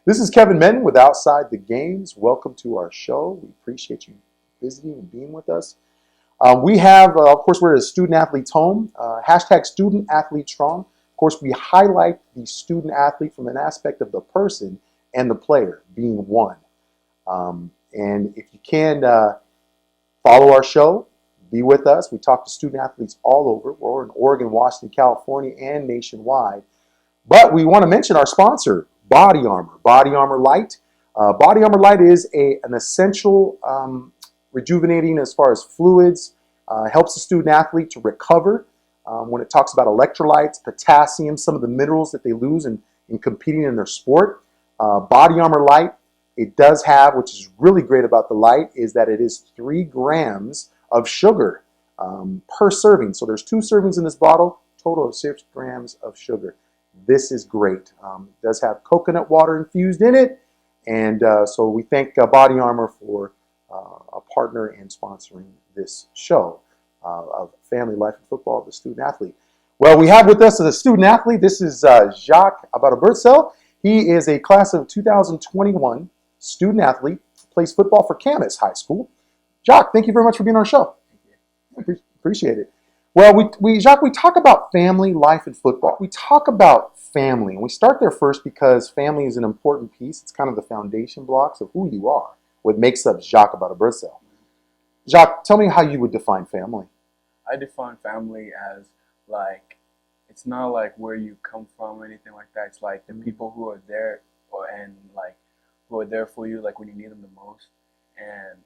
This is Kevin Menton with Outside the Games. Welcome to our show. We appreciate you visiting and being with us. We have, of course, we're at a student athlete's home. Hashtag student athlete strong. Of course, we highlight the student athlete from an aspect of the person and the player being one. And if you can follow our show, be with us. We talk to student athletes all over. We're in Oregon, Washington, California, and nationwide. But we want to mention our sponsor, Body Armor. Body Armor Light. Body Armor Light is an essential rejuvenating as far as fluids. Helps the student athlete to recover. When it talks about electrolytes, potassium, some of the minerals that they lose in competing in their sport. Body Armor Light, it does have, which is really great about the light, is that it is 3 grams of sugar per serving. So there's 2 servings in this bottle, total of 6 grams of sugar. This is great. It does have coconut water infused in it. And so we thank Body Armor for a partner and sponsoring this show of family life and football of the student athlete. Well, we have with us a student athlete. This is Jacques about a birdsell. He is a class of 2021 student athlete, plays football for Camas High School. Jacques, thank you very much for being on our show. Appreciate it. Well, Jacques, we talk about family, life, and football. We talk about family, and we start there first because family is an important piece. It's kind of the foundation blocks of who you are, what makes up Jacques about a birdsell. Jacques, tell me how you would define family. I define family as like, it's not like where you come from or anything like that. It's like the people who are there who are there for you like when you need them the most, and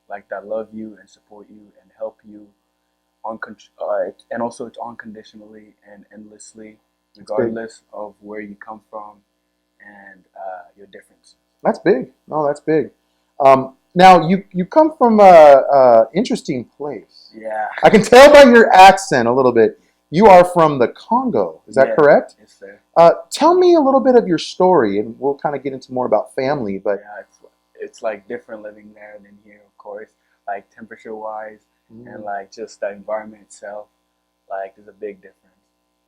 like that love you and support you and help you and also it's unconditionally and endlessly, regardless of where you come from and your difference. That's big. No, that's big. Now you come from a interesting place. Yeah. I can tell by your accent a little bit. You are from the Congo. Is that correct? Yes, sir. Tell me a little bit of your story, and we'll kind of get into more about family. But yeah, it's like different living there than here, of course. Like temperature wise, and like just the environment itself, like there's a big difference.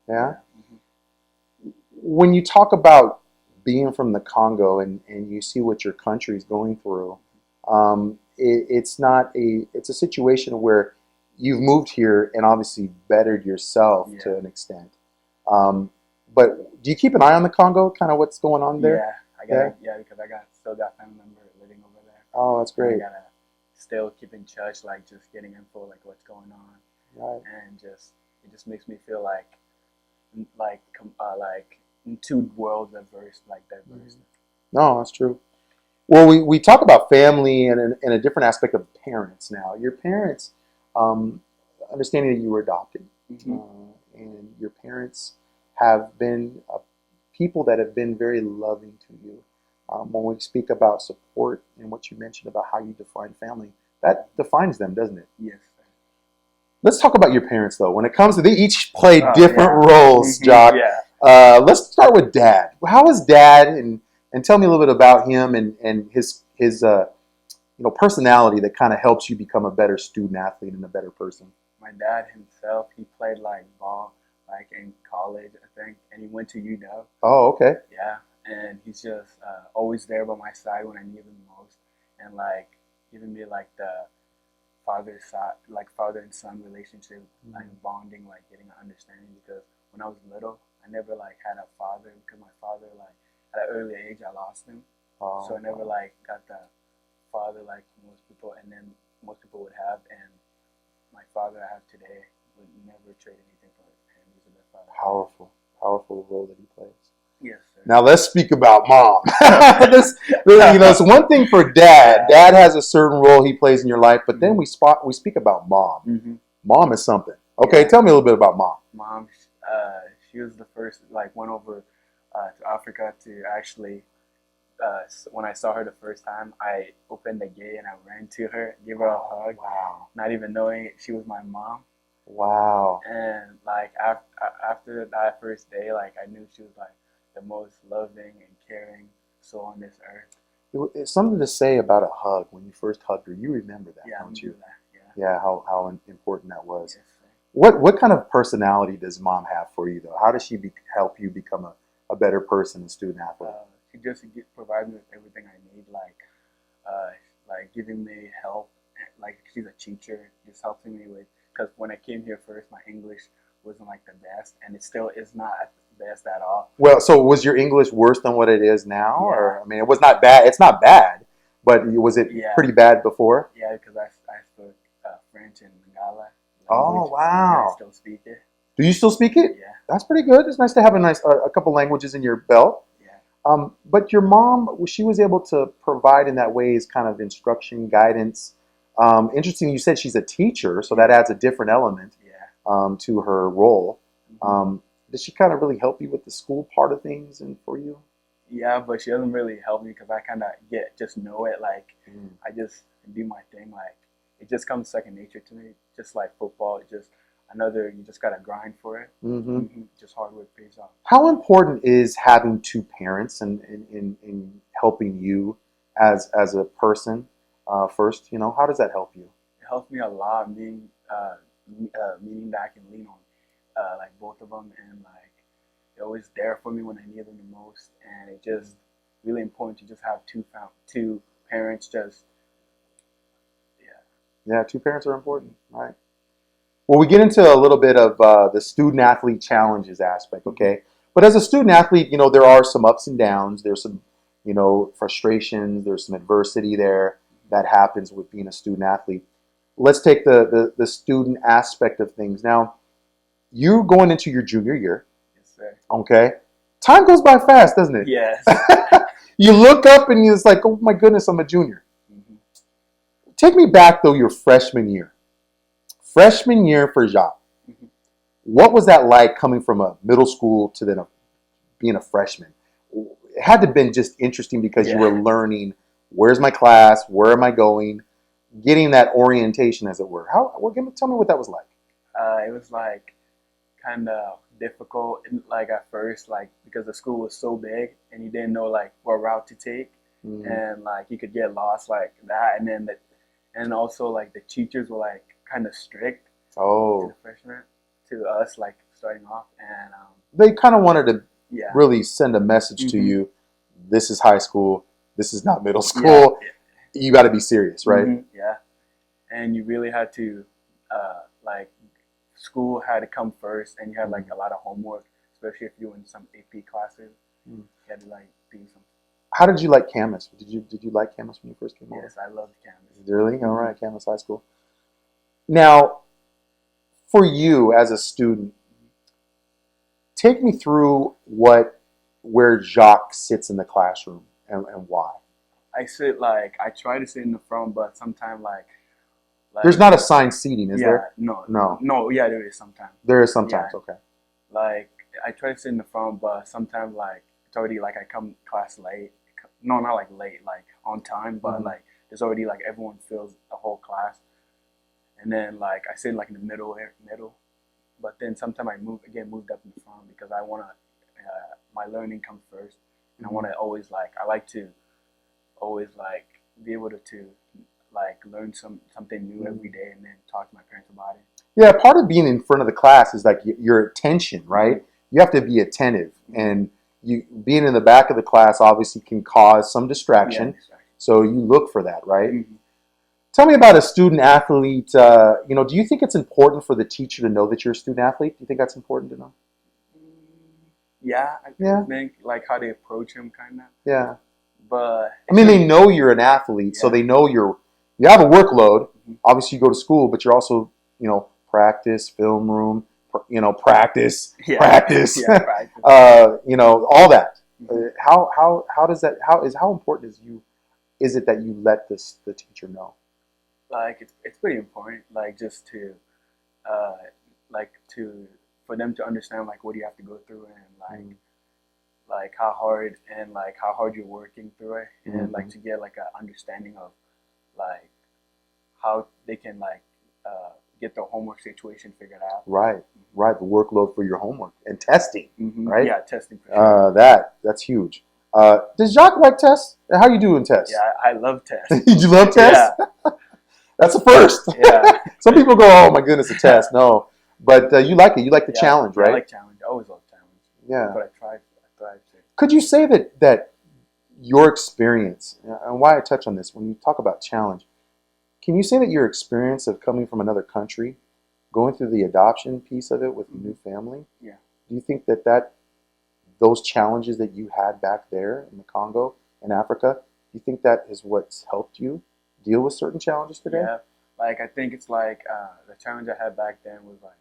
Yeah. When you talk about being from the Congo and you see what your country is going through, it's a situation where you've moved here and obviously bettered yourself to an extent. But do you keep an eye on the Congo, kind of what's going on there? Yeah, because I still got family member living over there. Oh, that's great. I gotta still keep in touch, like just getting info, like what's going on, right? And it just makes me feel like in 2 worlds diverse. No, that's true. Well, we talk about family and in a different aspect of parents now. Your parents, understanding that you were adopted, and your parents have been people that have been very loving to you. When we speak about support and what you mentioned about how you define family, that defines them, doesn't it? Yes. Let's talk about your parents, though. When it comes to, they each play different roles, Jacques. Let's start with Dad. How is Dad, and tell me a little bit about him and his personality that kind of helps you become a better student athlete and a better person. My dad himself, he played like ball like in college, I think, and he went to UW. Oh, okay. Yeah, and he's just always there by my side when I need him most, and like giving me like the father and son relationship, like bonding, like getting an understanding. Because when I was little, I never like had a father, because my father, like at an early age I lost him. So I never like got the father like most people, and then most people would have. And my father I have today would never trade anything for him. He's the best father. Powerful role that he plays. Yes, sir. Now let's speak about Mom. It's one thing for Dad. Dad has a certain role he plays in your life, but then we speak about Mom. Mom is something. Okay, tell me a little bit about Mom. Mom, she was the first, like, went over to Africa to actually. When I saw her the first time, I opened the gate and I ran to her, gave her a hug. Wow. Not even knowing she was my mom. Wow. And like after that first day, like I knew she was like the most loving and caring soul on this earth. It's something to say about a hug when you first hugged her. You remember that, don't you? Yeah, how important that was. Yes, sir. What kind of personality does Mom have for you, though? How does she help you become a better person and student athlete? provides me with everything I need, like giving me help. Like she's a teacher, just helping me with. Because when I came here first, my English wasn't like the best, and it still is not the best at all. Well, so was your English worse than what it is now? Yeah. Or I mean, it was not bad. It's not bad, but was it Yeah. pretty bad before? Yeah, because I spoke French and Lingala language. Oh, wow. I still speak it. Do you still speak it? Yeah. That's pretty good. It's nice to have a couple languages in your belt. Yeah. But your mom, she was able to provide in that way as kind of instruction, guidance. Interesting, you said she's a teacher, so that adds a different element to her role. Did she kind of really help you with the school part of things and for you? Yeah, but she doesn't really help me because I kind of just know it. Like, I just do my thing. Like, it just comes second nature to me. Just like football, you just got to grind for it. Just hard work pays off. How important is having two parents in helping you as a person first? You know, how does that help you? It helps me a lot, meaning that I can lean on like both of them, and like they're always there for me when I need them the most. And it's just really important to just have two parents. Yeah, two parents are important, right? Well, we get into a little bit of the student-athlete challenges aspect, okay? But as a student-athlete, you know, there are some ups and downs. There's some, you know, frustrations. There's some adversity there that happens with being a student-athlete. Let's take the student aspect of things. Now, you're going into your junior year. Yes, sir. Okay? Time goes by fast, doesn't it? Yes. You look up and it's like, oh my goodness, I'm a junior. Take me back, though, your freshman year. Freshman year for Jacques. What was that like coming from a middle school to then being a freshman? It had to have been just interesting because you were learning, where's my class, where am I going, getting that orientation, as it were. Tell me what that was like. It was like kind of difficult, like at first, like because the school was so big and you didn't know like what route to take, and like you could get lost like that, and also like the teachers were like kind of strict to the freshmen, to us like starting off, and they kind of wanted to really send a message to you. This is high school. This is not middle school. You got to be serious, right? Yeah, and you really had to like school had to come first, and you had like a lot of homework, especially if you were in some AP classes. You had to like do some. How did you like Camas? Did you like Camas when you first came over? Yes, I loved Camas. Really? All right, Camas High School. Now, for you as a student, take me through where Jacques sits in the classroom and why. I try to sit in the front, but sometimes like there's not assigned seating, is there? No. Yeah, there is sometimes. There is sometimes. Okay. Like I try to sit in the front, but sometimes like it's already like I come class late. No, not like late, like on time, but like there's already like everyone fills the whole class, and then like I sit like in the middle. But then sometimes I get moved up in the front because I wanna my learning comes first, and I wanna always I like to always like be able to like learn something new every day, and then talk to my parents about it. Yeah, part of being in front of the class is like your attention, right? You have to be attentive, and you being in the back of the class obviously can cause some distraction. So you look for that, right? Tell me about a student athlete. Do you think it's important for the teacher to know that you're a student athlete? Do you think that's important to know? Yeah, I think like how they approach him, kind of. Yeah. But I mean, they know you're an athlete, so they know you have a workload. Obviously, you go to school, but you're also, practice, film room, practice. Practice. All that. How important is it that you let the teacher know? Like it's pretty important, like just to for them to understand like what you have to go through, and like how hard you're working through it, and like to get like an understanding of like how they can get the homework situation figured out. Right. The workload for your homework and testing, right? Yeah, testing for sure. That's huge. Does Jacques like tests? How you do in tests? Yeah, I love tests. You love tests? Yeah. That's a first. Yeah. Some people go, oh my goodness, a test. No. But you like it. You like the challenge, right? I like challenge. I always love challenge. Yeah. But I thrive to. Could you say that your experience, and why I touch on this, when you talk about challenge, can you say that your experience of coming from another country, going through the adoption piece of it with a new family, Yeah. do you think that those challenges that you had back there in the Congo and Africa, do you think that is what's helped you deal with certain challenges today? Yeah. Like I think it's like the challenge I had back then was like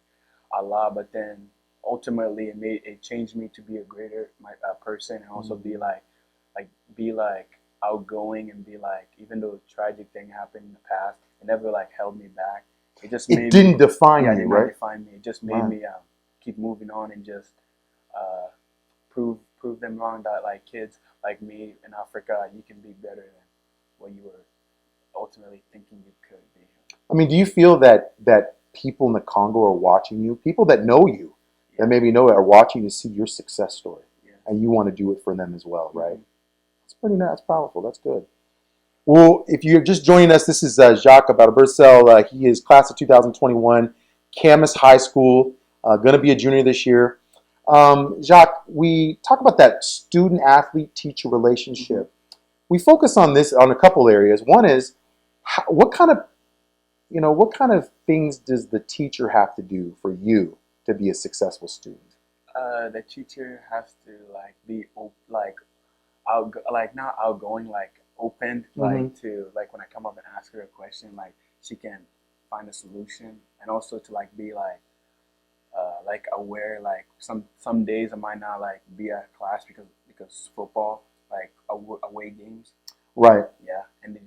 a lot, but then ultimately it changed me to be a greater person, and also be like outgoing, and be like, even though a tragic thing happened in the past, it never like held me back. It just It made didn't me, define yeah, it you, did not right? define me. It just made Right. me keep moving on, and just uh, prove them wrong, that like kids like me in Africa, you can be better than what you were ultimately thinking you could be. I mean, do you feel that people in the Congo are watching you, people that know you, Yeah. that maybe know it, are watching to see your success story, Yeah. and you want to do it for them as well, right? Mhm. That's pretty nice. That's powerful. That's good. Well, if you're just joining us, this is Jacques about a birdsell. He is class of 2021, Camas High School, going to be a junior this year. Jacques, we talk about that student-athlete-teacher relationship. We focus on this on a couple areas. One is what kind of things does the teacher have to do for you to be a successful student? The teacher has to like be like out, like not outgoing, like open, like to like when I come up and ask her a question, like she can find a solution, and also to like be like aware, like some days I might not like be at class because football, like away games. Right. Yeah, and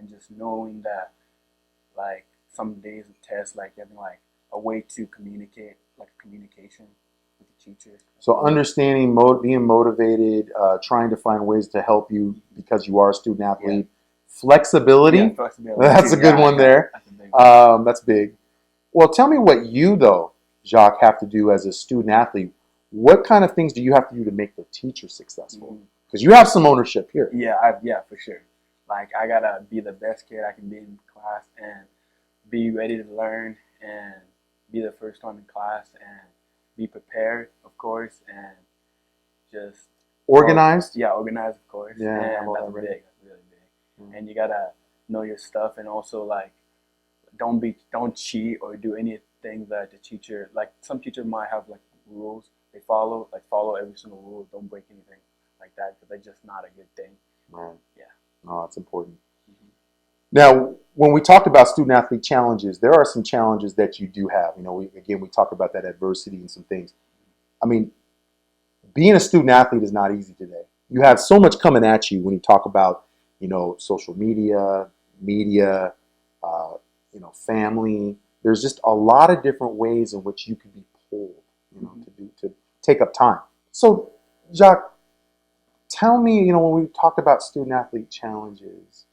just knowing that like some days of tests, like having like a way to communicate, like communication with the teacher. So understanding, being motivated, trying to find ways to help you because you are a student athlete. Flexibility. Yeah, flexibility. That's a good one there. That's a big one. That's big. Well, tell me what you, though, Jacques, have to do as a student athlete. What kind of things do you have to do to make the teacher successful? Because you have some ownership here. Yeah, for sure. Like I gotta be the best kid I can be in class, and be ready to learn, and be the first one in class, and be prepared, of course, and just Organized? Yeah, organized, of course. Yeah, and that's big. That's really big. And you gotta know your stuff, and also like don't cheat or do anything that the teacher, like some teachers might have like rules they follow every single rule. Don't break anything like that, because that's just not a good thing. Right. Yeah. Oh, it's important. Now, when we talked about student athlete challenges, there are some challenges that you do have. You know, we talk about that adversity and some things. I mean, being a student athlete is not easy today. You have so much coming at you when you talk about, social media, family. There's just a lot of different ways in which you can be pulled, to take up time. So, Jacques, tell me, when we talk about student athlete challenges,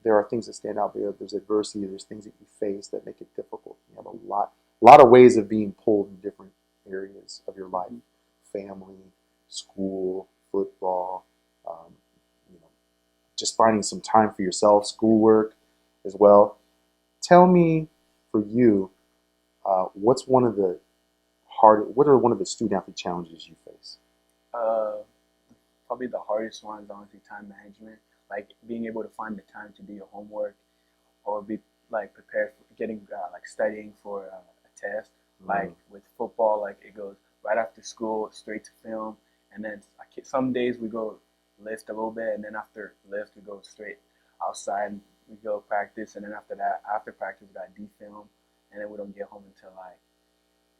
there are things that stand out there. There's adversity. There's things that you face that make it difficult. You have a lot of ways of being pulled in different areas of your life: family, school, football. Just finding some time for yourself, schoolwork as well. Tell me, for you, what are one of the student athlete challenges you face? Probably the hardest one is honestly time management. Like being able to find the time to do your homework, or be like prepared for getting like studying for a test. Like with football, like it goes right after school straight to film, and then some days we go lift a little bit, and then after lift we go straight outside and we go practice, and then after that, after practice we got film, and then we don't get home until like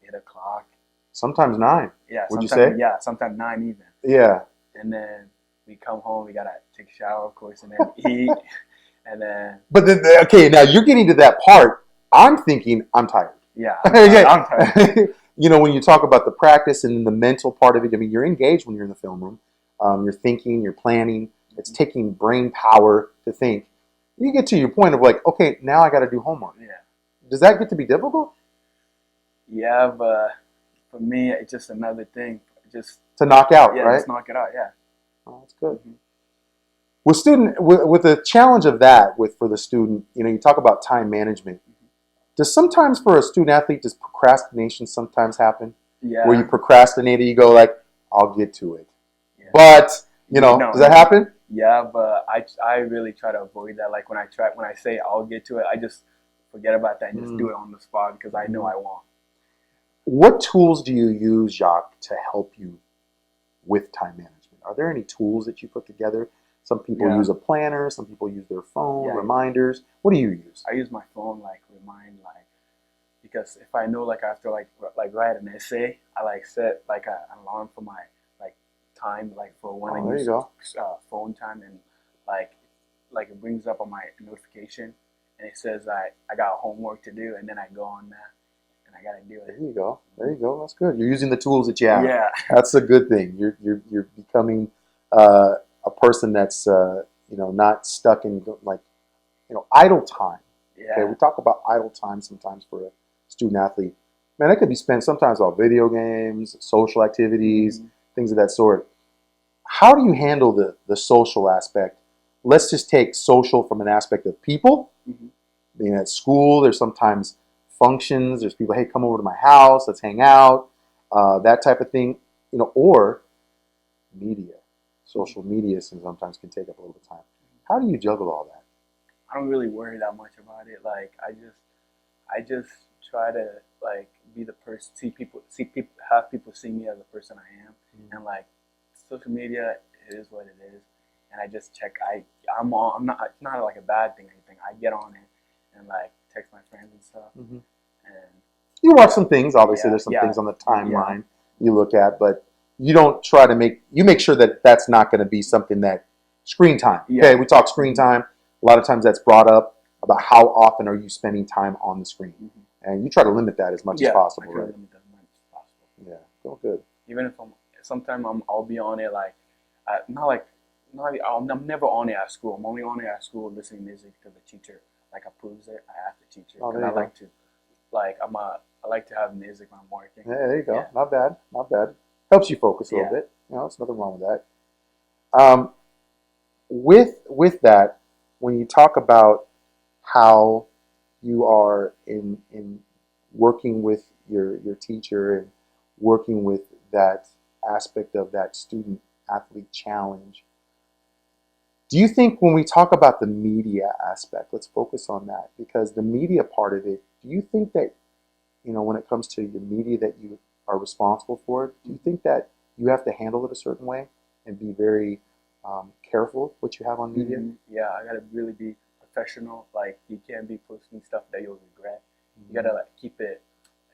8 o'clock. Sometimes 9. Yeah. Would you say? Yeah, sometimes 9 even. Yeah. And then we come home, we gotta take a shower, of course, and then eat, and then. But then, okay, now you're getting to that part. I'm thinking I'm tired. Yeah, I'm tired. When you talk about the practice and the mental part of it, I mean, you're engaged when you're in the film room. You're thinking, you're planning. It's taking brain power to think. You get to your point of like, okay, now I got to do homework. Yeah. Does that get to be difficult? Yeah, but for me, it's just another thing. Just to knock out, right? Just knock it out. Yeah. Oh, that's good. With the challenge of that, for the student, you talk about time management. Does sometimes for a student athlete, does procrastination sometimes happen? Yeah. Where you procrastinate and you go like, I'll get to it. Yeah. But You know, No, does that no. happen? Yeah, but I really try to avoid that. Like when I say I'll get to it, I just forget about that and just do it on the spot because I know I won't. What tools do you use, Jacques, to help you with time management? Are there any tools that you put together? Some people Yeah. use a planner, some people use their phone, Yeah. reminders. What do you use? I use my phone like remind like because if I know like I have to like write an essay, I like set like an alarm for my like time like for when Oh, I there you use go. phone time and like it brings up on my notification and it says I got homework to do and then I go on that and I gotta do There it. you go. There you go. That's good. You're using the tools that you have. Yeah. That's a good thing. You're becoming a person that's not stuck in like idle time. Okay, Yeah. we talk about idle time sometimes for a student athlete. Man, that could be spent sometimes on video games, social activities, things of that sort. How do you handle the social aspect? Let's just take social from an aspect of people. Mm-hmm. Being at school, there's sometimes functions. There's people, hey, come over to my house, let's hang out, that type of thing. Or media. Social media sometimes can take up a little bit of time. How do you juggle all that? I don't really worry that much about it. Like I just try to like be the person, see people, have people see me as the person I am, and like social media it is what it is, and I just check. I'm on. I'm not. It's not like a bad thing or anything. I get on it and like text my friends and stuff, Mm-hmm. and You watch some things. Obviously, yeah, there's some yeah, things on the yeah, timeline you look at, but you don't try to make sure that that's not going to be something that screen time. yeah. Okay, we talk screen time. A lot of times that's brought up about how often are you spending time on the screen, and you try to limit that as much as possible, I try right? to limit that as much as possible. Yeah, feel good. Even if I'll be on it like, not like, not I'm never on it at school. I'm only on it at school listening to music to the teacher like approves it. I ask the teacher Oh, because there I you go. like to like I like to have music when I'm working. Yeah, there you go. Yeah. Not bad. Not bad. Helps you focus a little Yeah. bit. There's nothing wrong with that. With that, when you talk about how you are in working with your teacher and working with that aspect of that student athlete challenge, do you think when we talk about the media aspect, let's focus on that because the media part of it, do you think that when it comes to your media that you are responsible for, do you think that you have to handle it a certain way and be very careful what you have on media? Yeah, I gotta really be professional. Like you can't be posting stuff that you'll regret. You gotta like keep it.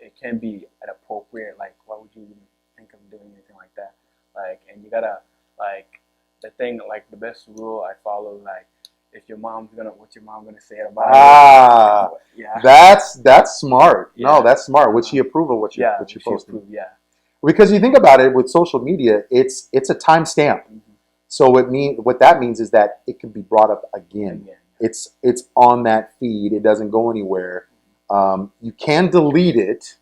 It can be at appropriate. Like why would you even think of doing anything like that? Like and you gotta like the thing like the best rule I follow like if your mom's gonna what's your mom gonna say about it? Yeah. That's smart. Yeah. No, that's smart. Would she approve of what you're posting? Approve, yeah. Because you think about it with social media, it's a timestamp. So what that means is that it can be brought up again. It's on that feed. It doesn't go anywhere. You can delete it,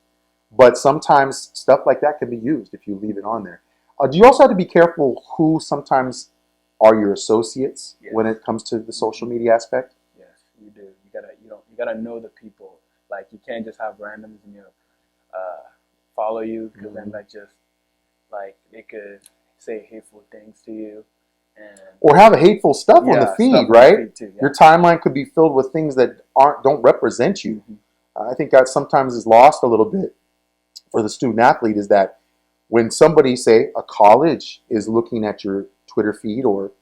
but sometimes stuff like that can be used if you leave it on there. Do you also have to be careful who sometimes are your associates when it comes to the social media aspect? Yes, you do. You gotta know the people. Like you can't just have randoms in your follow you because then that just like they could say hateful things to you and or have hateful stuff on the feed, right? Too, Your timeline could be filled with things that don't represent you. I think that sometimes is lost a little bit for the student athlete is that when somebody, say, a college is looking at your Twitter feed or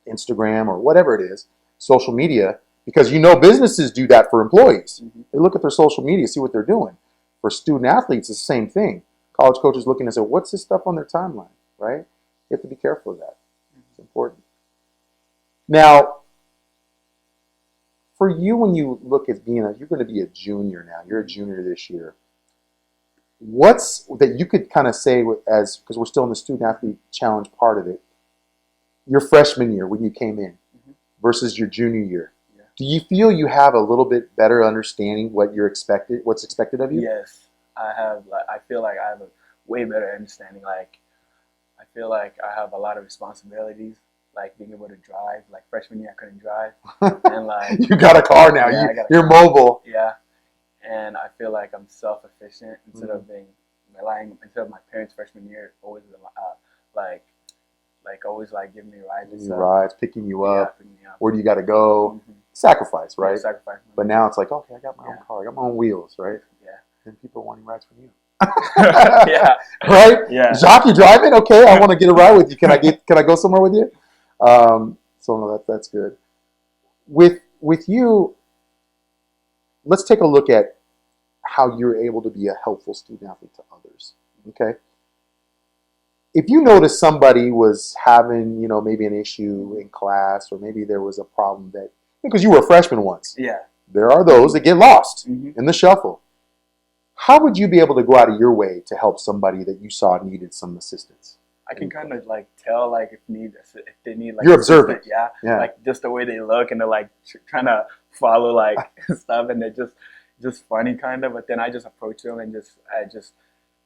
Instagram or whatever it is, social media, because businesses do that for employees. They look at their social media, see what they're doing. For student athletes, it's the same thing. College coaches looking and say, what's this stuff on their timeline, right? You have to be careful of that. It's important. Now, for you, when you look at you're going to be a junior now. You're a junior this year. What's that you could kind of say because we're still in the student athlete challenge part of it, your freshman year when you came in versus your junior year? Yeah. Do you feel you have a little bit better understanding what's expected of you? Yes, I have. I feel like I have a way better understanding. Like, I feel like I have a lot of responsibilities, like being able to drive. Like freshman year, I couldn't drive, and like you got a car now. Yeah, you're mobile. Yeah, and I feel like I'm self-efficient instead of my parents freshman year always like always like giving me rides and Giving you stuff. rides, picking you Yeah, up. picking me up. Where do you got to go? Mhm. Sacrifice, right? Yeah, sacrifice. But now it's like, okay, I got my own Yeah. car, I got my own wheels, right? Yeah. Then people are wanting rides from you. Yeah. Right? Yeah. Jacques, you driving? Okay, I want to get a ride with you. Can I go somewhere with you? So no, that's good. With you, let's take a look at how you're able to be a helpful student athlete to others. Okay? If you notice somebody was having, maybe an issue in class, or maybe there was a problem that, because you were a freshman once, Yeah. there are those that get lost Mhm. in the shuffle. How would you be able to go out of your way to help somebody that you saw needed some assistance? I can kind of like tell like if they need like You're observant. yeah, Yeah. like just the way they look and they're like trying to follow like stuff and they're just funny kind of. But then I just approach them and I just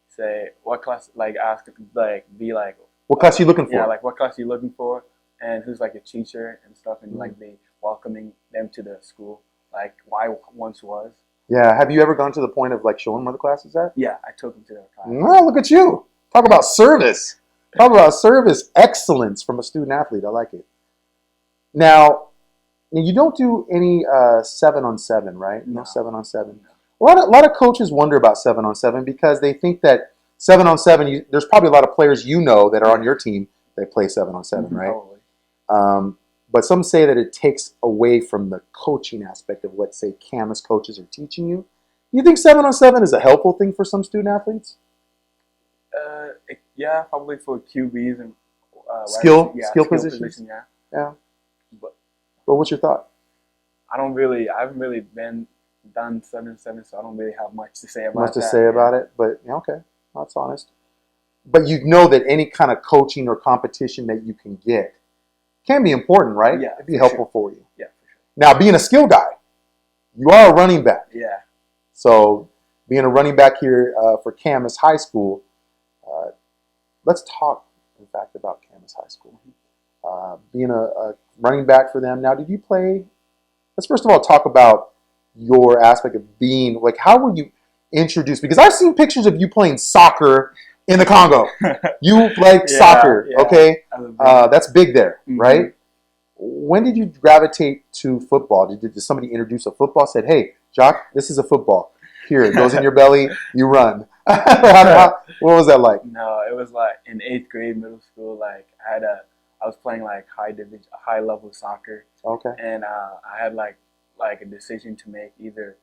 say what class, like ask, like be like What class are you looking for? yeah, like what class are you looking for and who's like a teacher and stuff, and like be welcoming them to the school like why once was. Yeah. Have you ever gone to the point of like showing them where the class is at? Yeah, I took them to their class. Well, look at you. Talk about service. Talk about service excellence from a student athlete. I like it. Now, you don't do any 7-on-7, right? No No. 7-on-7. A lot of coaches wonder about 7-on-7 because they think that 7-on-7, there's probably a lot of players that are on your team that play 7-on-7, right? Probably. But some say that it takes away from the coaching aspect of what, say, Camas coaches are teaching you. You think 7-on-7 is a helpful thing for some student athletes? Yeah, probably for QBs and Skill skill positions? position, yeah. Yeah. But But what's your thought? I haven't really been done 7-7, so I don't really have much to say about Much to that. say about it, but yeah, okay, that's honest. But you know that any kind of coaching or competition that you can get can be important, right? Yeah, It'd be for helpful sure. for you. Yeah, for sure. Now, being a skill guy, you are a running back. Yeah. So, being a running back here for Camas High School, let's talk, in fact, about Camas High School. Being a running back for them. Now, did you play? Let's first of all talk about your aspect of being, like, how were you introduced? Because I've seen pictures of you playing soccer in the Congo. You like soccer, yeah. okay? That's big there, Mhm. right? When did you gravitate to football? Did somebody introduce a football? Said, "Hey, Jacques, this is a football. Here, it goes in your belly. You run." What was that like? No, it was like in 8th grade, middle school. Like I was playing like high level soccer, Okay. and I had like a decision to make, either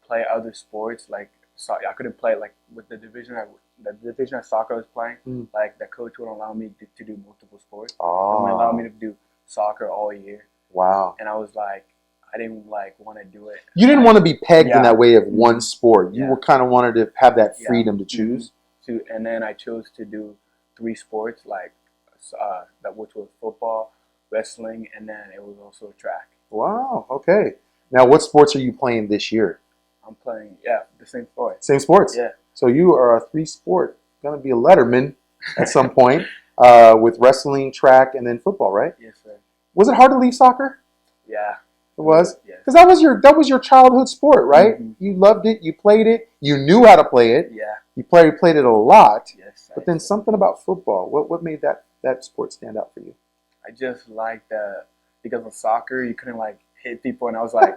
play other sports. Like I couldn't play like with the division of soccer I was playing. Mm. Like the coach would allow me to do multiple sports. He Oh, would allow me to do soccer all year, wow. and I was like, I didn't like want to do it. You didn't want to be pegged in Yeah. that way of one sport. You Yeah. were kind of wanted to have that Yeah. freedom to choose. And then I chose to do 3 sports, like which was football, wrestling, and then it was also track. Wow. Okay. Now, what sports are you playing this year? I'm playing the same sport. Same sports. Yeah. So you are a 3-sport. Going to be a letterman at some point with wrestling, track, and then football, right? Yes, sir. Was it hard to leave soccer? Yeah. It was. Yes. Because that was your childhood sport, right? Mhm. You loved it. You played it. You knew how to play it. Yeah. You played it a lot. Yes. But then something about football. What made that sport stand out for you? I just liked because of soccer, you couldn't like hit people, and I was like,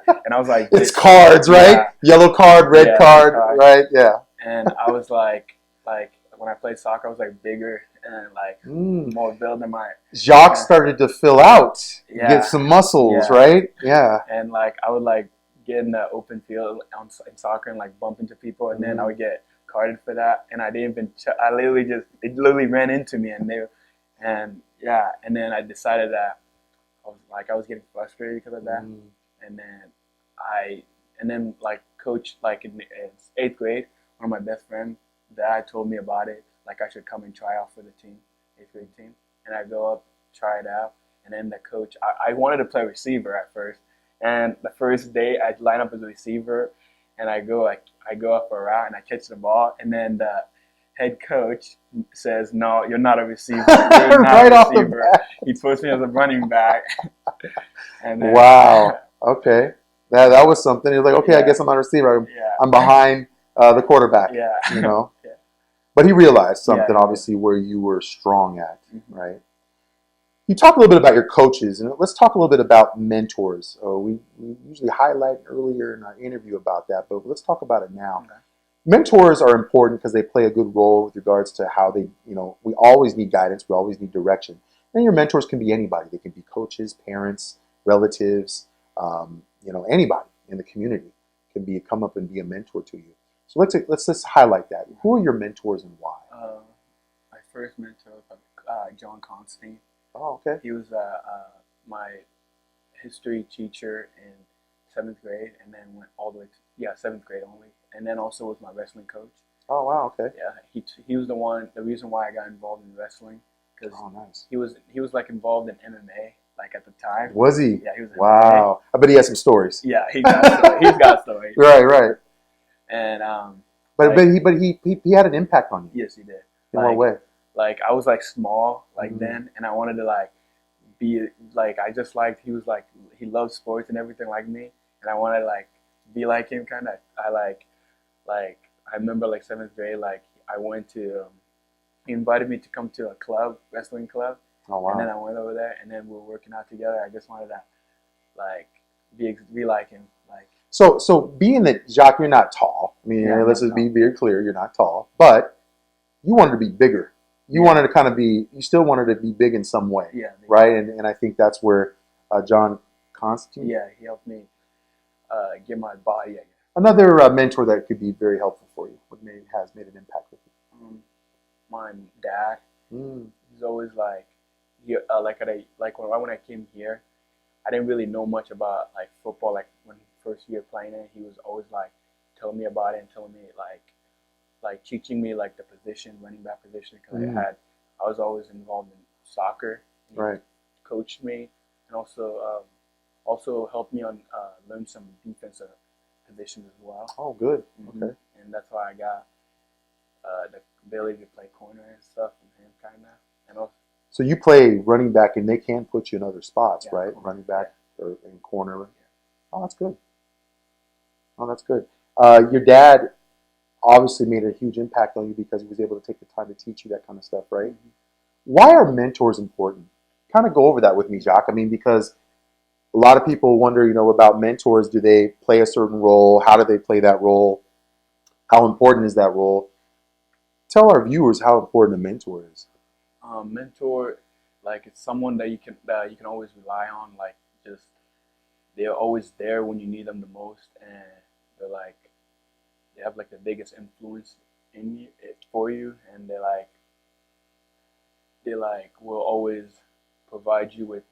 It's cards, right? Yeah. Yellow card, red Yeah, card, red card. right? Yeah. And I was like when I played soccer, I was like bigger and like more build than my. Jacques started to fill out, Yeah. get some muscles, Yeah. right? Yeah. And like I would like get in the open field in soccer and like bump into people, and then I would get carded for that, and I didn't even. I literally it literally ran into me, and and then I decided that I was getting frustrated because of that, and then like coach, like in 8th grade, one of my best friends, Dad told me about it, like I should come and try out for the team, 8th grade team, and I go up, try it out, and then the coach, I wanted to play receiver at first, and the first day I line up as a receiver, and I go up for a route and I catch the ball, and then the head coach says, "No, you're not a receiver. You're not Right a off the receiver." bat. He puts me as a running back. And then, Wow. Okay. That was something. He was like, okay, I Yeah. guess I'm not a receiver. Yeah. I'm behind the quarterback. Yeah. You know. Yeah. But he realized something, Yeah. obviously, where you were strong at, Mhm. right? You talk a little bit about your coaches, and let's talk a little bit about mentors. We usually highlight earlier in our interview about that, but let's talk about it now. Okay. Mentors are important because they play a good role with regards to how they, we always need guidance, we always need direction. And your mentors can be anybody. They can be coaches, parents, relatives, anybody in the community can come up and be a mentor to you. So let's just highlight that. Who are your mentors and why? My first mentor was John Constantine. Oh, okay. He was my history teacher in 7th grade, and then went all the way to 7th grade only, and then also was my wrestling coach. Oh, wow. Okay. Yeah, he was the reason why I got involved in wrestling, because nice. he was like involved in MMA like at the time. Was he? Yeah, he was. In wow. MMA. I bet he has some stories. Yeah, he's got stories. Right. And but he had an impact on you. Yes, he did. In what way? Like I was like small then, and I wanted to like be like he loved sports and everything like me, and I wanted to like be like him kind of. I remember like 7th grade, like I went to he invited me to come to a wrestling club. Oh, wow. And then I went over there, and then we were working out together. I just wanted to like be like him, like. So being that Jacques, you're not tall. I mean, let's just be very clear, you're not tall, but you wanted to be bigger. You wanted to you still wanted to be big in some way, right? And I think that's where John Constantine. Yeah, he helped me get my body. I guess. Another mentor that could be very helpful for you, has made an impact with you. My dad. He's always like, when I came here, I didn't really know much about like football. Like when first year playing it, he was always like telling me about it and telling me like teaching me like the position, running back position, because I was always involved in soccer. He coached me, and also helped me on learn some defensive positions as well. Oh, good. Okay. And that's why I got the ability to play corner and stuff from him, kind of. And also, so you play running back, and they can put you in other spots, right? Running back or in corner. Oh, that's good. Your dad obviously made a huge impact on you because he was able to take the time to teach you that kind of stuff, right? Why are mentors important? Kind of go over that with me, Jacques. I mean, because a lot of people wonder, about mentors. Do they play a certain role? How do they play that role? How important is that role? Tell our viewers how important a mentor is. Mentor, like it's someone that you can always rely on. Like just they're always there when you need them the most, and they have like the biggest influence in you for you, and they will always provide you with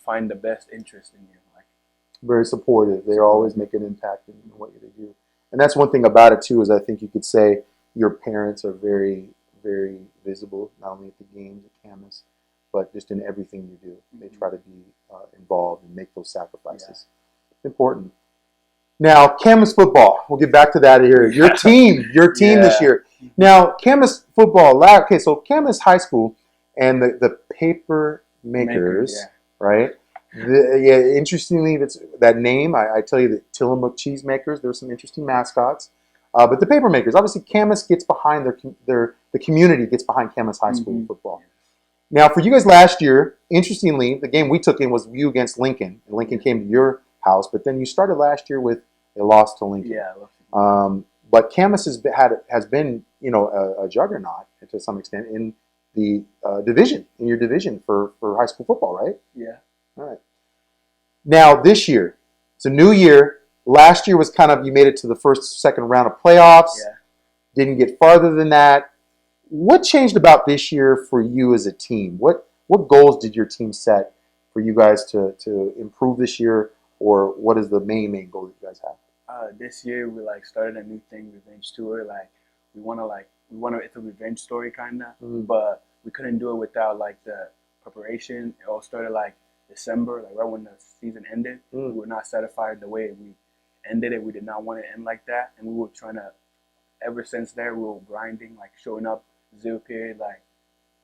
find the best interest in you. Like very supportive. They always make an impact in what you do. And that's one thing about it too, is I think you could say your parents are very, very visible, not only at the games at Camas, but just in everything you do. They try to be involved and make those sacrifices. Important. Now, Camas football. We'll get back to that here. Your team this year. Now, Camas football. Okay, so Camas High School and the paper makers, right? Interestingly, that name. I tell you, the Tillamook Cheesemakers. There's some interesting mascots, but the paper makers. Obviously, Camas gets behind the community gets behind Camas High School football. Now, for you guys last year, interestingly, the game we took in was you against Lincoln, and Lincoln came to your house. But then you started last year with a loss to Lincoln. But Camas has been a juggernaut to some extent in the your division for high school football, right? Yeah. All right. Now this year, it's a new year. Last year was you made it to the second round of playoffs. Didn't get farther than that. What changed about this year for you as a team? What goals did your team set for you guys to improve this year, or what is the main goal that you guys have? This year we started a new thing, revenge tour. We want it's a revenge story kinda, but we couldn't do it without the preparation. It all started December, right when the season ended. We were not satisfied the way we ended it. We did not want to end like that, and we were trying to. Ever since there, we were grinding, showing up 0 period,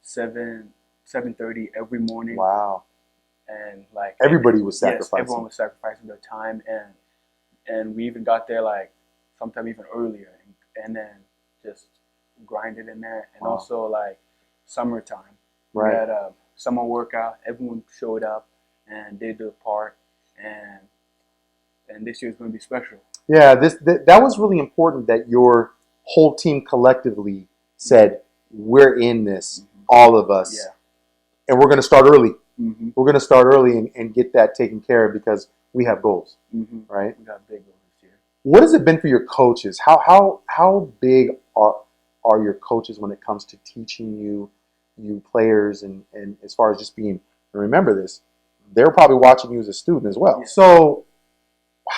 7:30 every morning. Wow. And everybody was sacrificing. Yes, everyone was sacrificing their time, and we even got there sometime even earlier, and then just grinded in there, and also summertime. We Right. had a summer workout. Everyone showed up and did their part, and this year's going to be special. Yeah, that was really important that your whole team collectively said, "We're in this, all of us, Yeah. and we're going to start early. Mm-hmm. We're going to start early and get that taken care of because we have goals." Mm-hmm. Right? We got big goals this year. What has it been for your coaches? How big are your coaches when it comes to teaching you players and as far as just being, and remember this, they're probably watching you as a student as well. Yeah. So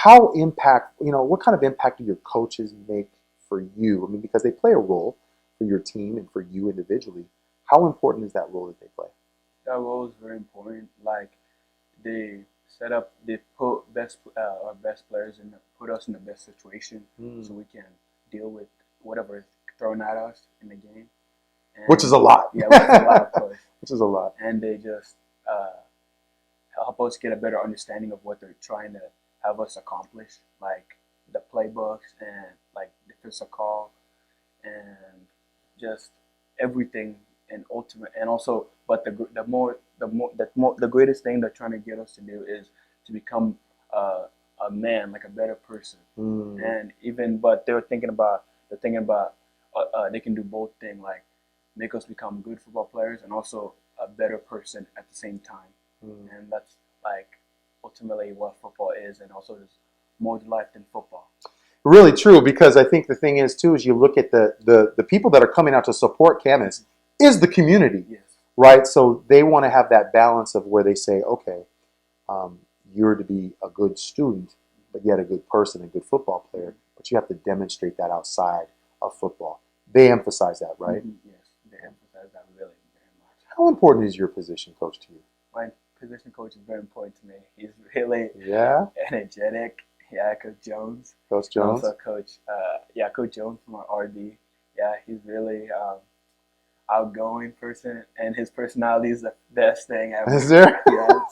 what kind of impact do your coaches make for you? I mean, because they play a role for your team and for you individually. How important is that role that they play? That role is very important. Like they put our best players and put us in the best situation so we can deal with whatever is thrown at us in the game. And, Which is a lot. Yeah, which is a lot, of course. Which is a lot. And they just help us get a better understanding of what they're trying to have us accomplish, like the playbooks and like defensive call and just everything and ultimate and also but the greatest thing they're trying to get us to do is to become a man, like a better person. And even but they're thinking about they can do both things, like make us become good football players and also a better person at the same time. And that's like ultimately what football is, and also there's more to life than football. Really true, because I think the thing is too is you look at the people that are coming out to support Camas is the community. Yes. Right? So they want to have that balance of where they say, okay, you're to be a good student, but yet a good person, a good football player, but you have to demonstrate that outside of football. They emphasize that, right? Yes, they emphasize that really very much. How important is your position coach to you? My position coach is very important to me. He's really energetic. Yeah, Coach Jones. Coach Jones. Also Coach Jones from our RD. Yeah, he's really outgoing person, and his personality is the best thing ever. Is there? Yes.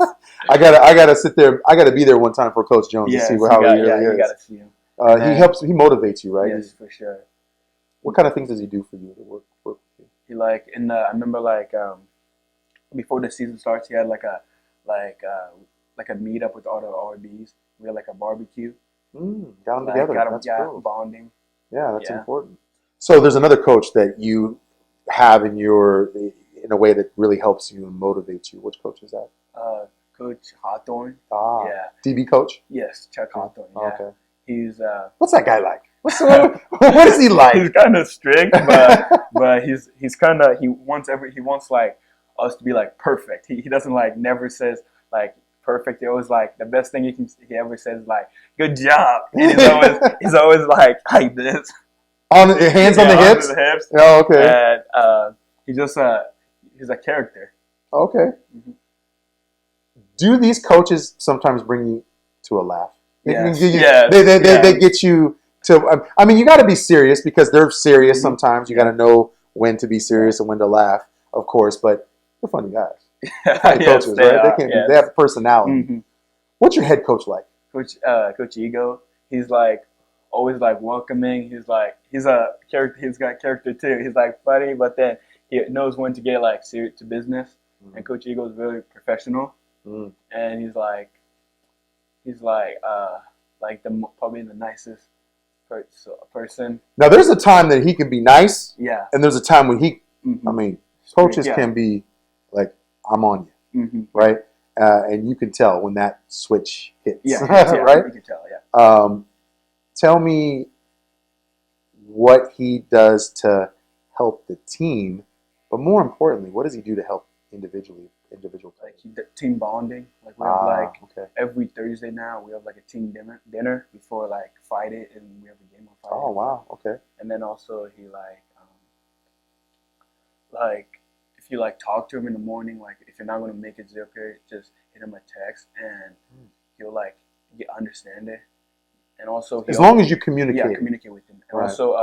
I gotta sit there. I gotta be there one time for Coach Jones to see how he really is. You gotta see him. He motivates you, right? Yes, for sure. What kind of things does he do for you to work with you? He I remember before the season starts, he had like a meetup with all the RBs. We had like a barbecue. Got them together. That's cool. Bonding. Yeah, that's important. So there's another coach that you have in a way that really helps you and motivates you. Which coach is that? Coach Hawthorne. Yeah. DB coach? Yes, Chuck Hawthorne. Yeah. Okay. He's what's that guy like? What is he like? He's kind of strict, but he's kind of he wants like us to be like perfect. He doesn't like never says like perfect. He always like the best thing he ever says is like good job. And he's always like this. On hands on the hips. On the hips. Oh, okay. And he's a character. Okay. Do these coaches sometimes bring you to a laugh? Yes. They get you to. I mean, you got to be serious because they're serious sometimes. You got to know when to be serious and when to laugh, of course. But they're funny guys. Funny coaches, right? They have personality. What's your head coach like? Coach Ego. He's like always like welcoming. He's a character. He's got character too. He's like funny, but then he knows when to get like serious to business. And Coach Ego is very professional. And he's probably the nicest person. Now, there's a time that he can be nice. Yeah. And there's a time when I mean, coaches can be like, I'm on you, right? And you can tell when that switch hits. Yeah, right? You can tell, yeah. Tell me what he does to help the team, but more importantly, what does he do to help individual players? Like team bonding. Like we have every Thursday now we have like a team dinner before like Friday, and we have a game on Friday. Oh wow, okay. And then also he if you like talk to him in the morning, like if you're not gonna make it 0 period, just hit him a text and he'll like understand it. And also as long as you communicate. Yeah, communicate with him. And also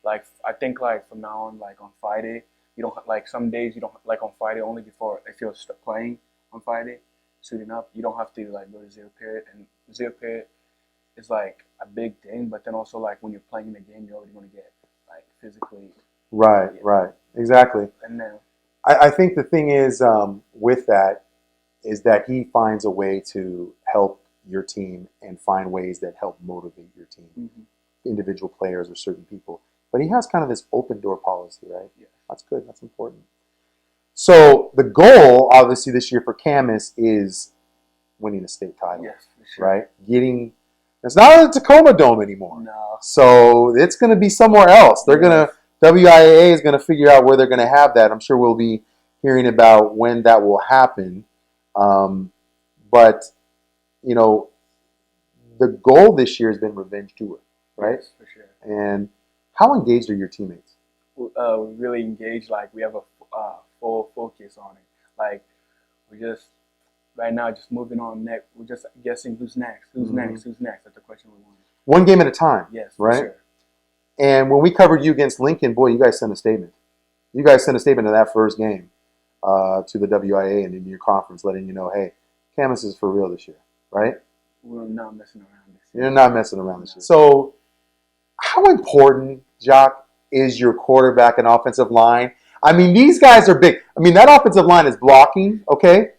I think like from now on, like on Friday, you don't like some days you don't like on Friday only before if you're playing on Friday, suiting up. You don't have to like go to 0 period, and 0 period is like a big thing. But then also like when you're playing in the game, you're already going to get like physically. Right, exactly. And then I think the thing is with that is that he finds a way to help your team and find ways that help motivate your team, individual players or certain people. But he has kind of this open door policy, right? Yeah. That's good. That's important. So the goal, obviously, this year for Camas is winning a state title, Yes, for sure. right? It's not at the Tacoma Dome anymore. No. So it's going to be somewhere else. WIAA is going to figure out where they're going to have that. I'm sure we'll be hearing about when that will happen. But, you know, the goal this year has been Revenge Tour, right? Yes, for sure. And how engaged are your teammates? We're really engaged. Like, we have a full focus on it. Like, we're just, right now, just moving on next. We're just guessing who's next, who's next. That's the question we want. One game at a time. Yes, right? For sure. And when we covered you against Lincoln, boy, you guys sent a statement. You guys sent a statement in that first game to the WIA and in your conference, letting you know, hey, Camas is for real this year, right? We're not messing around this year. You're not messing around this year. So how important, Jacques, is your quarterback and offensive line? I mean, these guys are big. I mean, that offensive line is blocking, okay?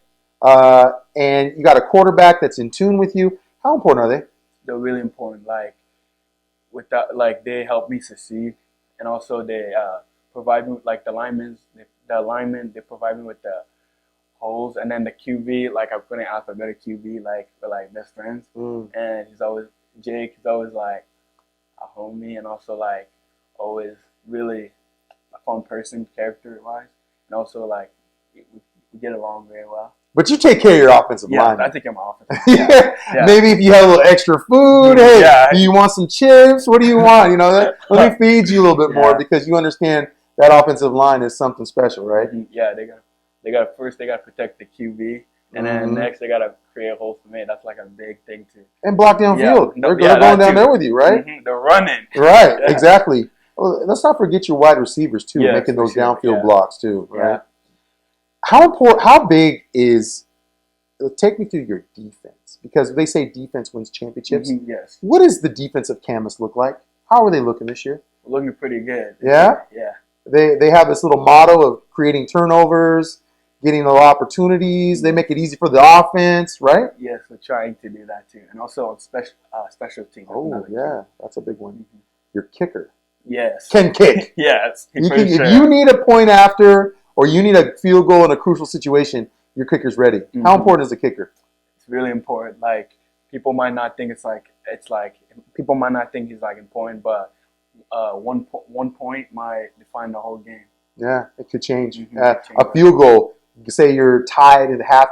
And you got a quarterback that's in tune with you. How important are they? They're really important. Like, they help me succeed, and also they provide me, like, the linemen, they provide me with the holes, and then the QB, like, I couldn't ask for a better QB, like, we're like best friends, and Jake, he's always like a homie, and also like always really a fun person, character-wise, and also like we get along very well. But you take care of your offensive line. Yeah, I take care of my offensive line. Yeah. Maybe if you have a little extra food, hey, do you want some chips? What do you want? You know, let me feed you a little bit more because you understand that offensive line is something special, right? Yeah, they got to protect the QB, and then next they got to create a hole for me. That's like a big thing too. And block downfield. They're going down there with you, right? They're running. Right, exactly. Well, let's not forget your wide receivers too, making those downfield blocks too, right? Yeah. How big is? Take me through your defense, because they say defense wins championships. Yes. What does the defense of Camas look like? How are they looking this year? We're looking pretty good. Yeah. Yeah. They have this little motto of creating turnovers, getting little opportunities. They make it easy for the offense, right? Yes, we're trying to do that too, and also on special teams. Oh yeah, that's a big one. Your kicker. Yes. Can kick. Yes. If you need a point after, or you need a field goal in a crucial situation, your kicker's ready. How important is the kicker? It's really important. Like, people might not think people might not think he's like important, but one point might define the whole game. Yeah, it could change. A field goal. Say you're tied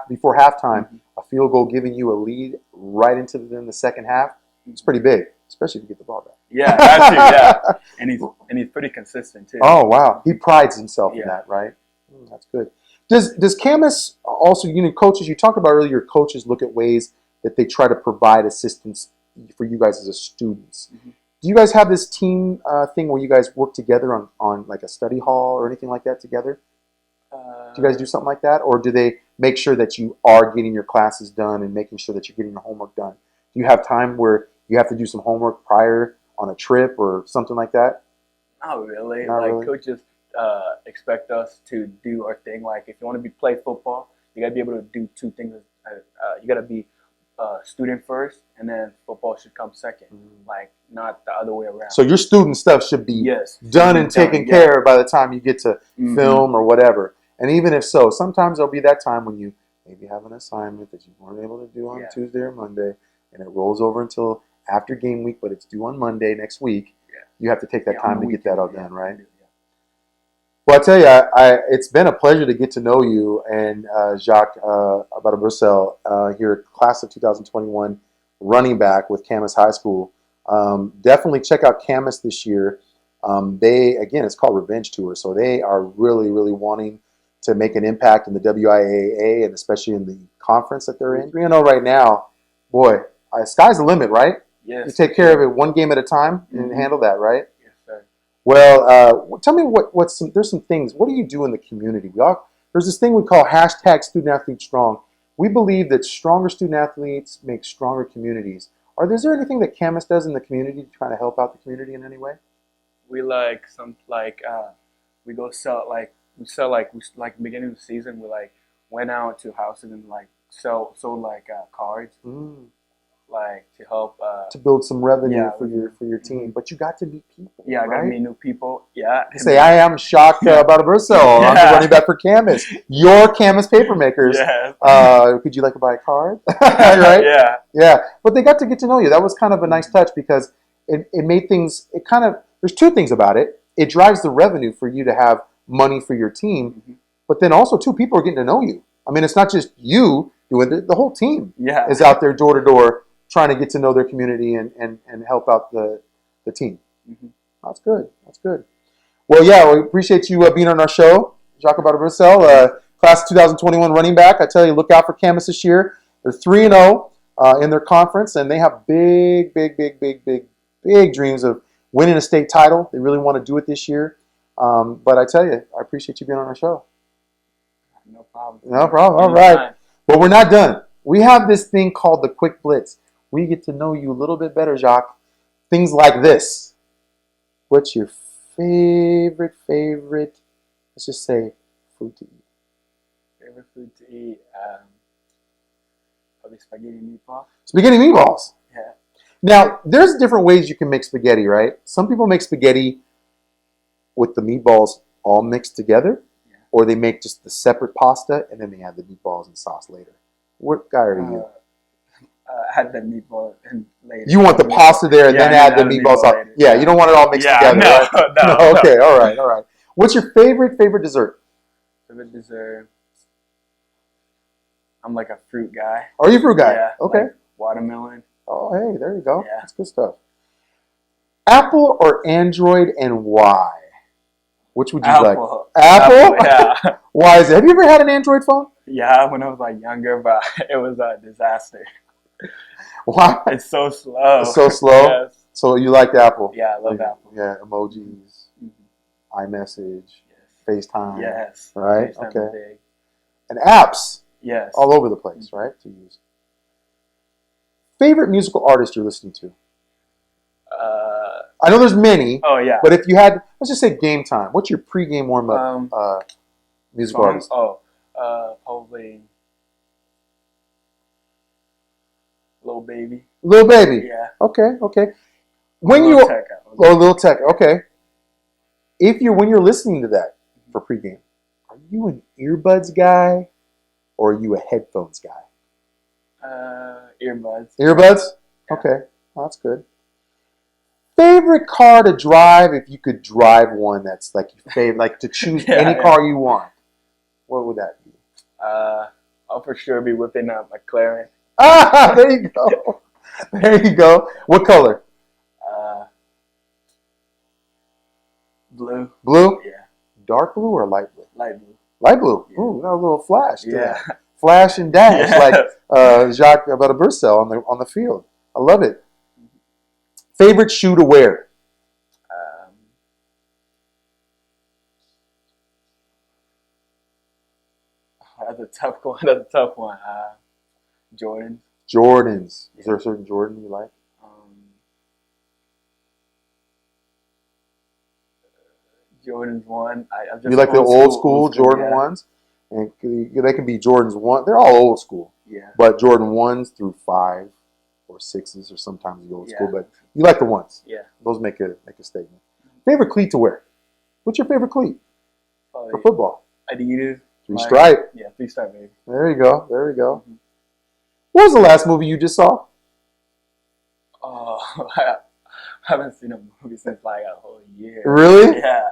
before halftime. A field goal giving you a lead right into the second half. It's pretty big, especially if you get the ball back. Yeah, that's it, yeah. And he's pretty consistent too. Oh wow, he prides himself in that, right? That's good. Does Camas also, coaches, you talked about earlier, coaches look at ways that they try to provide assistance for you guys as students. Do you guys have this team thing where you guys work together on like a study hall or anything like that together? Do you guys do something like that? Or do they make sure that you are getting your classes done and making sure that you're getting your homework done? Do you have time where you have to do some homework prior on a trip or something like that? Not really. Not really? Coaches expect us to do our thing. Like, if you want to play football, you got to be able to do two things. You got to be student first, and then football should come second. Like, not the other way around. So your student stuff should be done and taken care of by the time you get to film or whatever. And even if so, sometimes there'll be that time when you maybe have an assignment that you weren't able to do on Tuesday or Monday, and it rolls over until after game week, but it's due on Monday next week. You have to take that time to get that all done, right? Well, I tell you, it's been a pleasure to get to know you and Jacques about birdsell here, class of 2021, running back with Camas High School. Definitely check out Camas this year. It's called Revenge Tour, so they are really, really wanting to make an impact in the WIAA and especially in the conference that they're in. 3-0 right now, boy, sky's the limit, right? Yes. You take care of it one game at a time and handle that, right? Yes, sir. Well, tell me there's some things. What do you do in the community? There's this thing we call #StudentAthleteStrong. We believe that stronger student athletes make stronger communities. Is there anything that Camas does in the community to try to help out the community in any way? We we go sell, like, we sell like beginning of the season. We like went out to houses and like sold like cards like to help To build some revenue yeah, for your team. But you got to meet people. yeah, I got to right? meet new people. Yeah. You say, I am Jacques birdsell. I'm the Yeah. running back for Camas. Your Camas Papermakers. Yeah. Could you like to buy a card? Right? Yeah. Yeah. But they got to get to know you. That was kind of a nice touch because it made things, it kind of, there's two things about it. It drives the revenue for you to have money for your team. But then also, too, people are getting to know you. I mean, it's not just you doing it. The whole team Yeah. is out there door to door trying to get to know their community and help out the team. That's good. That's good. Well, yeah, we appreciate you being on our show, Jacques birdsell, class of 2021 running back. I tell you, look out for Camas this year. They're 3-0 in their conference, and they have big dreams of winning a state title. They really want to do it this year. But I tell you, I appreciate you being on our show. No problem. No problem. All right. But we're not done. We have this thing called the Quick Blitz. We get to know you a little bit better, Jacques. Things like this. What's your favorite, let's just say, food to eat? Favorite food to eat? Probably spaghetti meatballs. Spaghetti meatballs. Yeah. Now, there's different ways you can make spaghetti, right? Some people make spaghetti with the meatballs all mixed together, or they make just the separate pasta and then they add the meatballs and sauce later. What guy are you? Add the meatball and later. You want the pasta there and then add the meatballs sauce. Yeah, you don't want it all mixed together. No, right? no. Okay, all right. What's your favorite dessert? Favorite dessert? I'm like a fruit guy. Are you a fruit guy? Yeah. Okay. Like watermelon. Oh, hey, there you go. Yeah. That's good stuff. Apple or Android, and why? Which would you like? Apple? Yeah. Why is it? Have you ever had an Android phone? Yeah, when I was like younger, but it was a disaster. Why? It's so slow. It's so slow? Yes. So you liked Apple? Yeah, I love Apple. Yeah, emojis, iMessage, Yes. FaceTime. Yes. Right? FaceTime Okay. big. And apps Yes. all over the place, right? To use. Favorite musical artist you're listening to? I know there's many. Oh yeah. But if you had, let's just say game time. What's your pregame warm up musical artist? Oh, probably Lil Baby. Lil Baby. Yeah. Okay. When Lil you Tech. Lil Tech. Okay. When you're listening to that for pregame, are you an earbuds guy or are you a headphones guy? Earbuds. Earbuds. Yeah. Okay, well, that's good. Favorite car to drive if you could drive one that's like your favorite, like to choose any car you want. What would that be? I'll for sure be whipping up McLaren. Ah, there you go. There you go. What color? Blue. Blue? Yeah. Dark blue or light blue? Light blue. Light blue. Yeah. Ooh, got a little flash to Yeah. that. Flash and dash, Yes. like Jacques birdsell on the field. I love it. Favorite shoe to wear? That's a tough one. That's a tough one. Jordan. Jordans. Is there a certain Jordan you like? Jordan's one. You like the old school Jordan ones? And they can be Jordans 1. They're all old school. Yeah. But Jordan 1s through 5 or 6s or sometimes the old school. Yeah. But you like the ones. Yeah. Those make a statement. Favorite cleat to wear? What's your favorite cleat Probably for football? Adidas. 3-stripe. Yeah, 3-stripe, baby. There you go. There you go. What was the last movie you just saw? Oh, I haven't seen a movie since like a whole year. Really? Yeah.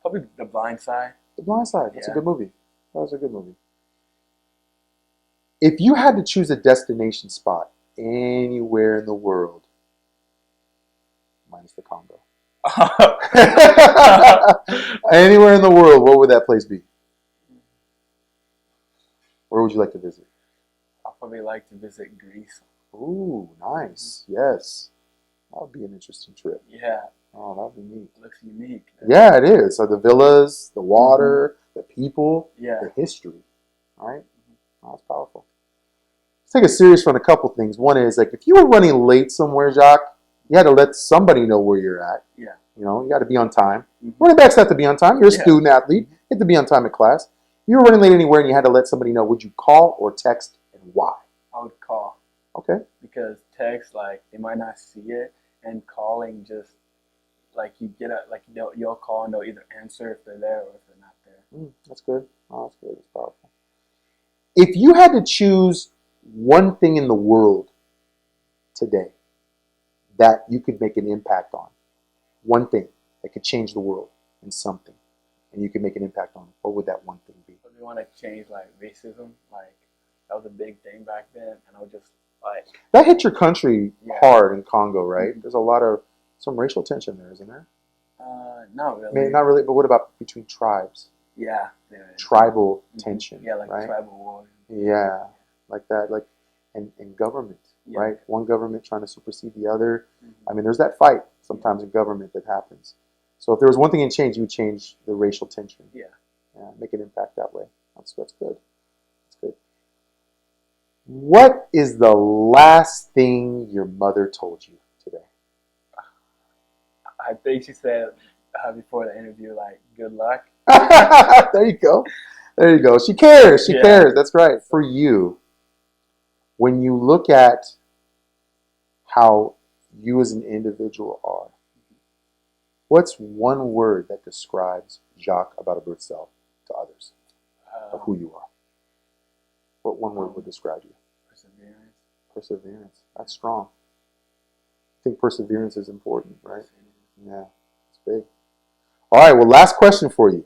Probably The Blind Side. The Blind Side. That's a Yeah. good movie. That was a good movie. If you had to choose a destination spot anywhere in the world, minus the Congo, anywhere in the world, what would that place be? Where would you like to visit? I'd probably like to visit Greece. Ooh, nice. Yes. That would be an interesting trip. Yeah. Oh, that would be neat. It looks unique. Yeah, it is. So the villas, the water, the people, Yeah. the history. All right? Oh, that's powerful. Let's take a serious on a couple things. One is, like, if you were running late somewhere, Jacques, you had to let somebody know where you're at. Yeah. You know, you got to be on time. Running backs have to be on time. You're a student athlete. You have to be on time at class. If you were running late anywhere and you had to let somebody know, would you call or text, and why? I would call. Okay. Because text, like, they might not see it, and calling just, like, you get a, like, you'll call and they'll either answer if they're there or if they're not there. That's good. Oh, that's good. That's powerful. If you had to choose one thing in the world today that you could make an impact on, one thing that could change the world in something, and you could make an impact on it, what would that one thing be? We want to change, like, racism. Like, that was a big thing back then, and I would just, like... That hit your country hard in Congo, right? There's a lot of, some racial tension there, isn't there? Not really. Maybe not really, but what about between tribes? Yeah. Tribal tension. Yeah, like right? tribal war. Yeah, like that. Like, and government, right? One government trying to supersede the other. I mean, there's that fight sometimes in government that happens. So if there was one thing in change, you would change the racial tension. Yeah, make an impact that way. That's good. That's good. What is the last thing your mother told you today? I think she said before the interview, like, good luck. There you go. There you go. She cares. She cares. That's right. For you, when you look at how you as an individual are, what's one word that describes Jacques about a birdsell to others of who you are? What one word would describe you? Perseverance. Perseverance. That's strong. I think perseverance is important, right? Yeah, it's big. All right, well, last question for you.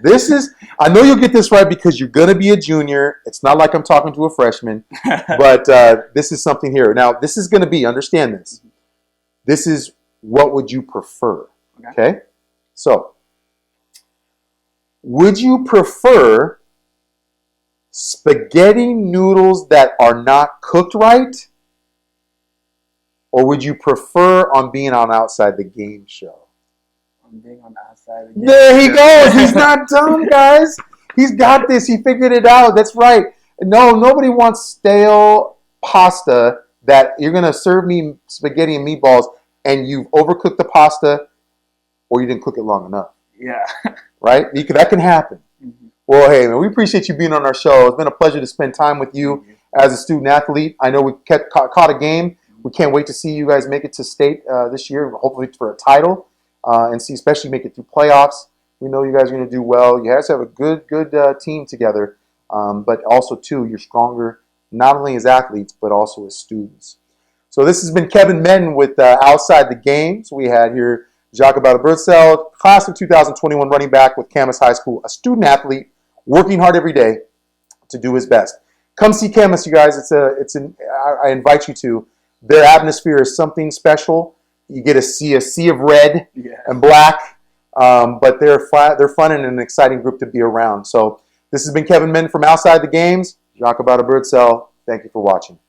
This is, I know you'll get this right because you're going to be a junior. It's not like I'm talking to a freshman, but this is something here. Now, this is going to be, understand this. This is what would you prefer, okay? So, would you prefer spaghetti noodles that are not cooked right? Or would you prefer on being on Outside the Game show? Being on the outside of the game. There he goes. He's not dumb, guys. He's got this. He figured it out. That's right. No, nobody wants stale pasta that you're going to serve me spaghetti and meatballs and you've overcooked the pasta or you didn't cook it long enough. Yeah. Right? That can happen. Well, hey, man, we appreciate you being on our show. It's been a pleasure to spend time with you as a student athlete. I know we caught a game. We can't wait to see you guys make it to state this year, hopefully for a title. And see, especially make it through playoffs. We know you guys are going to do well. You guys have a good team together, but also too, you're stronger not only as athletes but also as students. So this has been Kevin Medden with Outside the Game. So we had here Jacques Birdsell, class of 2021 running back with Camas High School, a student athlete working hard every day to do his best. Come see Camas, you guys. I invite you to. Their atmosphere is something special. You get to see a sea of red and black, but they're fun and an exciting group to be around. So this has been Kevin Medden from Outside the Games. Jacques Birdsell. Thank you for watching.